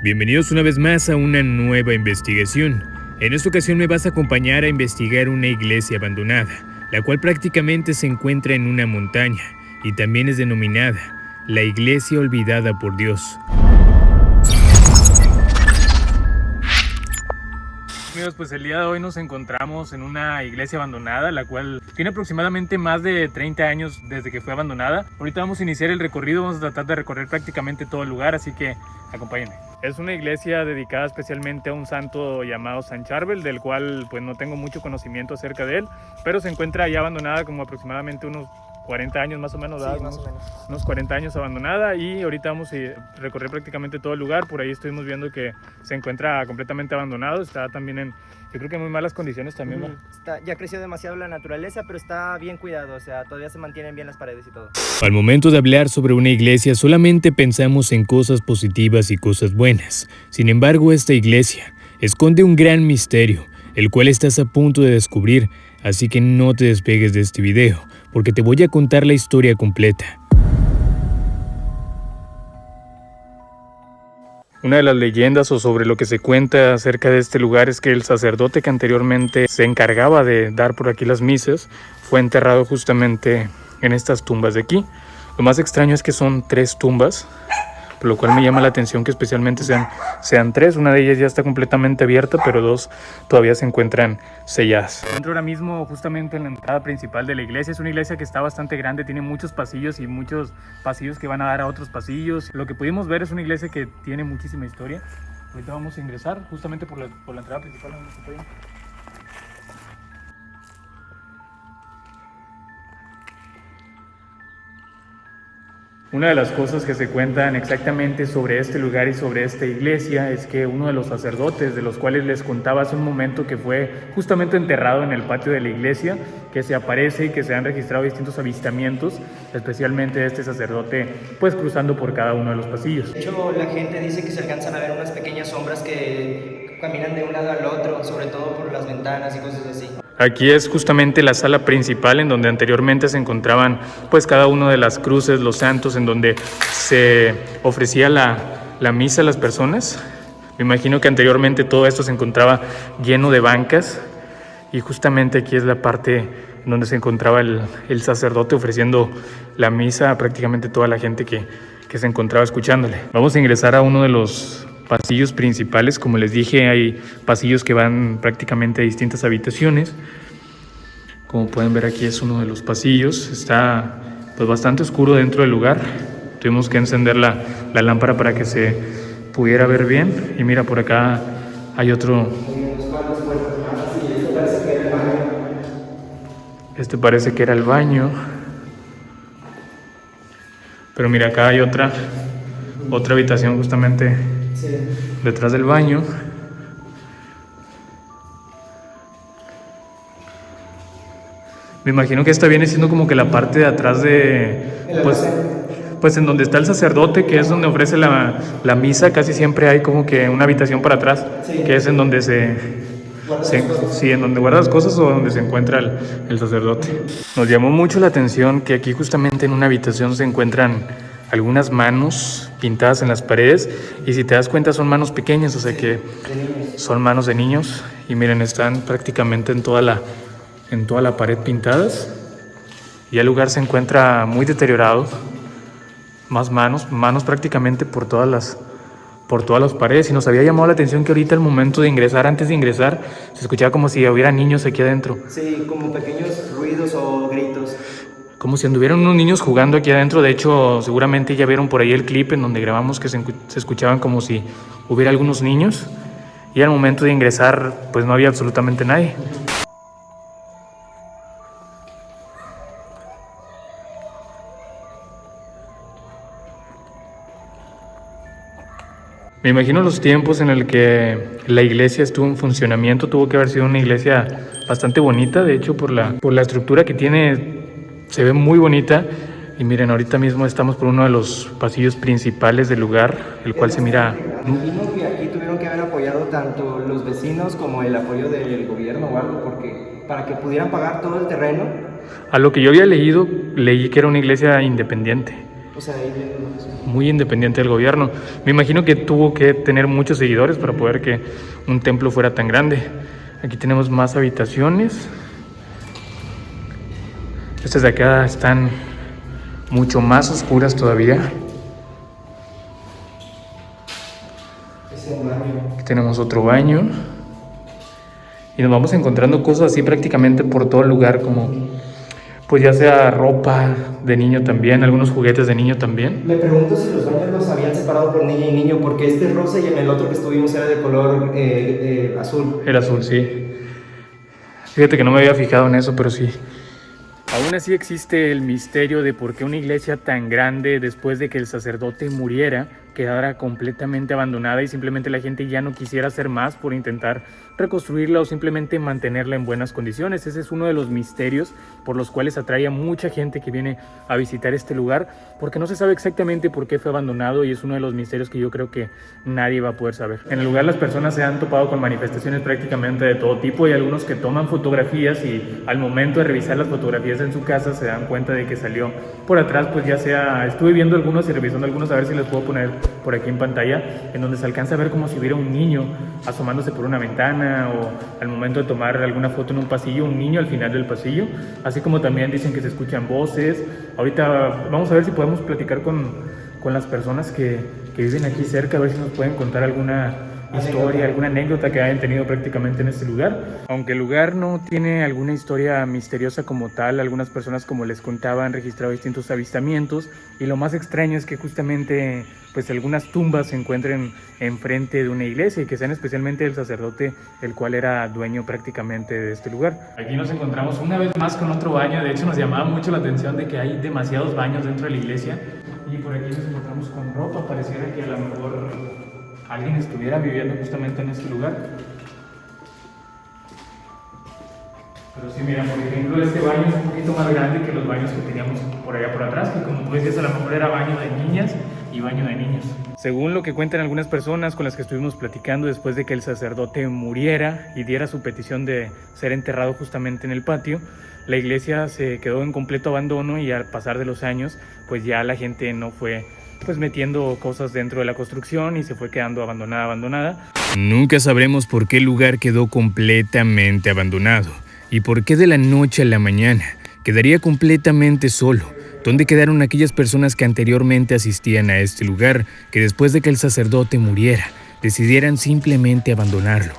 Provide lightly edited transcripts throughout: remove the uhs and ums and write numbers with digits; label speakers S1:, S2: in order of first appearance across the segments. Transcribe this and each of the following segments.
S1: Bienvenidos una vez más a una nueva investigación. En esta ocasión me vas a acompañar a investigar una iglesia abandonada, la cual prácticamente se encuentra en una montaña y también es denominada la iglesia olvidada por Dios. Amigos, pues el día de hoy nos encontramos en una iglesia abandonada, la cual tiene aproximadamente más de 30 años desde que fue abandonada. Ahorita vamos a iniciar el recorrido, vamos a tratar de recorrer prácticamente todo el lugar, así que acompáñenme. Es una iglesia dedicada especialmente a un santo llamado San Charbel, del cual pues no tengo mucho conocimiento acerca de él, pero se encuentra ya abandonada como aproximadamente unos 40 años más o menos,
S2: sí, más o menos.
S1: Unos 40 años abandonada, y ahorita vamos a recorrer prácticamente todo el lugar. Por ahí estuvimos viendo que se encuentra completamente abandonado, está también yo creo que en muy malas condiciones también.
S2: Ya creció demasiado la naturaleza, pero está bien cuidado, o sea, todavía se mantienen bien las paredes y todo.
S1: Al momento de hablar sobre una iglesia solamente pensamos en cosas positivas y cosas buenas. Sin embargo, esta iglesia esconde un gran misterio, el cual estás a punto de descubrir, así que no te despegues de este video, porque te voy a contar la historia completa. Una de las leyendas o sobre lo que se cuenta acerca de este lugar es que el sacerdote que anteriormente se encargaba de dar por aquí las misas fue enterrado justamente en estas tumbas de aquí. Lo más extraño es que son 3 tumbas, por lo cual me llama la atención que especialmente sean 3. Una de ellas ya está completamente abierta, pero 2 todavía se encuentran selladas. Entro ahora mismo justamente en la entrada principal de la iglesia. Es una iglesia que está bastante grande, tiene muchos pasillos y muchos pasillos que van a dar a otros pasillos. Lo que pudimos ver es una iglesia que tiene muchísima historia. Ahorita vamos a ingresar justamente por la entrada principal. Una de las cosas que se cuentan exactamente sobre este lugar y sobre esta iglesia es que uno de los sacerdotes, de los cuales les contaba hace un momento, que fue justamente enterrado en el patio de la iglesia, que se aparece y que se han registrado distintos avistamientos, especialmente de este sacerdote pues cruzando por cada uno de los pasillos.
S2: De hecho, la gente dice que se alcanzan a ver unas pequeñas sombras que caminan de un lado al otro, sobre todo por las ventanas y cosas así.
S1: Aquí es justamente la sala principal en donde anteriormente se encontraban pues cada una de las cruces, los santos, en donde se ofrecía la misa a las personas. Me imagino que anteriormente todo esto se encontraba lleno de bancas, y justamente aquí es la parte en donde se encontraba el sacerdote ofreciendo la misa a prácticamente toda la gente que se encontraba escuchándole. Vamos a ingresar a uno de los pasillos principales. Como les dije, hay pasillos que van prácticamente a distintas habitaciones. Como pueden ver, aquí es uno de los pasillos. Está pues bastante oscuro dentro del lugar. Tuvimos que encender la lámpara para que se pudiera ver bien. Y mira, por acá hay otro. Este parece que era el baño. Pero mira, acá hay otra habitación justamente detrás del baño. Me imagino que esta viene siendo como que la parte de atrás de pues en donde está el sacerdote, que es donde ofrece la misa. Casi siempre hay como que una habitación para atrás, que es en donde en donde guarda las cosas o donde se encuentra el sacerdote. Nos llamó mucho la atención que aquí justamente en una habitación se encuentran algunas manos pintadas en las paredes, y si te das cuenta son manos pequeñas, o sea que son manos de niños. Y miren, están prácticamente en toda la pared pintadas, y el lugar se encuentra muy deteriorado. Más manos prácticamente por todas las paredes, y nos había llamado la atención que ahorita al momento de ingresar, antes de ingresar, se escuchaba como si hubiera niños aquí adentro.
S2: Sí, como pequeños ruidos o gritos.
S1: Como si anduvieran unos niños jugando aquí adentro. De hecho, seguramente ya vieron por ahí el clip en donde grabamos que se escuchaban como si hubiera algunos niños. Y al momento de ingresar, pues no había absolutamente nadie. Me imagino los tiempos en el que la iglesia estuvo en funcionamiento. Tuvo que haber sido una iglesia bastante bonita. De hecho, por la estructura que tiene, se ve muy bonita. Y miren, ahorita mismo estamos por uno de los pasillos principales del lugar, el cual se mira.
S2: Me imagino que aquí tuvieron que haber apoyado tanto los vecinos como el apoyo del gobierno o algo, porque para que pudieran pagar todo el terreno.
S1: A lo que yo había leído, leí que era una iglesia independiente.
S2: O sea, ahí viendo.
S1: Muy independiente del gobierno. Me imagino que tuvo que tener muchos seguidores para poder que un templo fuera tan grande. Aquí tenemos más habitaciones. Estas de acá están mucho más oscuras todavía.
S2: Es un baño.
S1: Aquí tenemos otro baño. Y nos vamos encontrando cosas así prácticamente por todo el lugar, como pues ya sea ropa de niño también, algunos juguetes de niño también.
S2: Me pregunto si los baños los habían separado por niña y niño, porque este es rosa y en el otro que estuvimos era de color azul.
S1: Era azul, sí. Fíjate que no me había fijado en eso, pero sí. Aún así existe el misterio de por qué una iglesia tan grande, después de que el sacerdote muriera, quedara completamente abandonada y simplemente la gente ya no quisiera hacer más por intentar reconstruirla o simplemente mantenerla en buenas condiciones. Ese es uno de los misterios por los cuales atrae a mucha gente que viene a visitar este lugar, porque no se sabe exactamente por qué fue abandonado y es uno de los misterios que yo creo que nadie va a poder saber. En el lugar las personas se han topado con manifestaciones prácticamente de todo tipo y algunos que toman fotografías y al momento de revisar las fotografías en su casa se dan cuenta de que salió por atrás, pues ya sea, estuve viendo algunos y revisando algunos a ver si les puedo poner por aquí en pantalla, en donde se alcanza a ver como si hubiera un niño asomándose por una ventana o al momento de tomar alguna foto en un pasillo, un niño al final del pasillo, así como también dicen que se escuchan voces. Ahorita vamos a ver si podemos platicar con las personas que viven aquí cerca, a ver si nos pueden contar alguna historia, alguna anécdota que hayan tenido prácticamente en este lugar. Aunque el lugar no tiene alguna historia misteriosa como tal, algunas personas, como les contaba, han registrado distintos avistamientos y lo más extraño es que justamente pues algunas tumbas se encuentren enfrente de una iglesia y que sean especialmente el sacerdote, el cual era dueño prácticamente de este lugar. Aquí nos encontramos una vez más con otro baño. De hecho nos llamaba mucho la atención de que hay demasiados baños dentro de la iglesia y por aquí nos encontramos con ropa. Pareciera que a lo mejor alguien estuviera viviendo justamente en este lugar. Pero sí, mira, por ejemplo, este baño es un poquito más grande que los baños que teníamos por allá por atrás, que como tú decías, a lo mejor era baño de niñas y baño de niños. Según lo que cuentan algunas personas con las que estuvimos platicando, después de que el sacerdote muriera y diera su petición de ser enterrado justamente en el patio, la iglesia se quedó en completo abandono y al pasar de los años, pues ya la gente no fue pues metiendo cosas dentro de la construcción y se fue quedando abandonada.
S3: Nunca sabremos por qué el lugar quedó completamente abandonado y por qué de la noche a la mañana quedaría completamente solo. ¿Dónde quedaron aquellas personas que anteriormente asistían a este lugar, que después de que el sacerdote muriera, decidieran simplemente abandonarlo?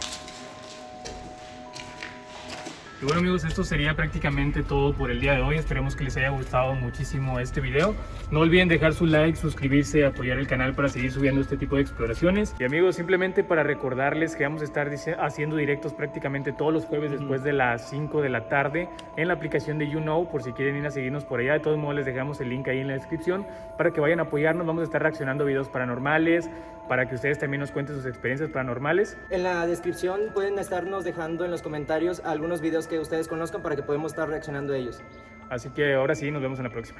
S1: Y bueno amigos, esto sería prácticamente todo por el día de hoy. Esperemos que les haya gustado muchísimo este video. No olviden dejar su like, suscribirse, apoyar el canal para seguir subiendo este tipo de exploraciones. Y amigos, simplemente para recordarles que vamos a estar haciendo directos prácticamente todos los jueves después de las 5 de la tarde en la aplicación de YouKnow, por si quieren ir a seguirnos por allá. De todos modos les dejamos el link ahí en la descripción para que vayan a apoyarnos. Vamos a estar reaccionando a videos paranormales, para que ustedes también nos cuenten sus experiencias paranormales.
S2: En la descripción pueden estarnos dejando en los comentarios algunos videos que ustedes conozcan para que podamos estar reaccionando a ellos.
S1: Así que ahora sí, nos vemos en la próxima.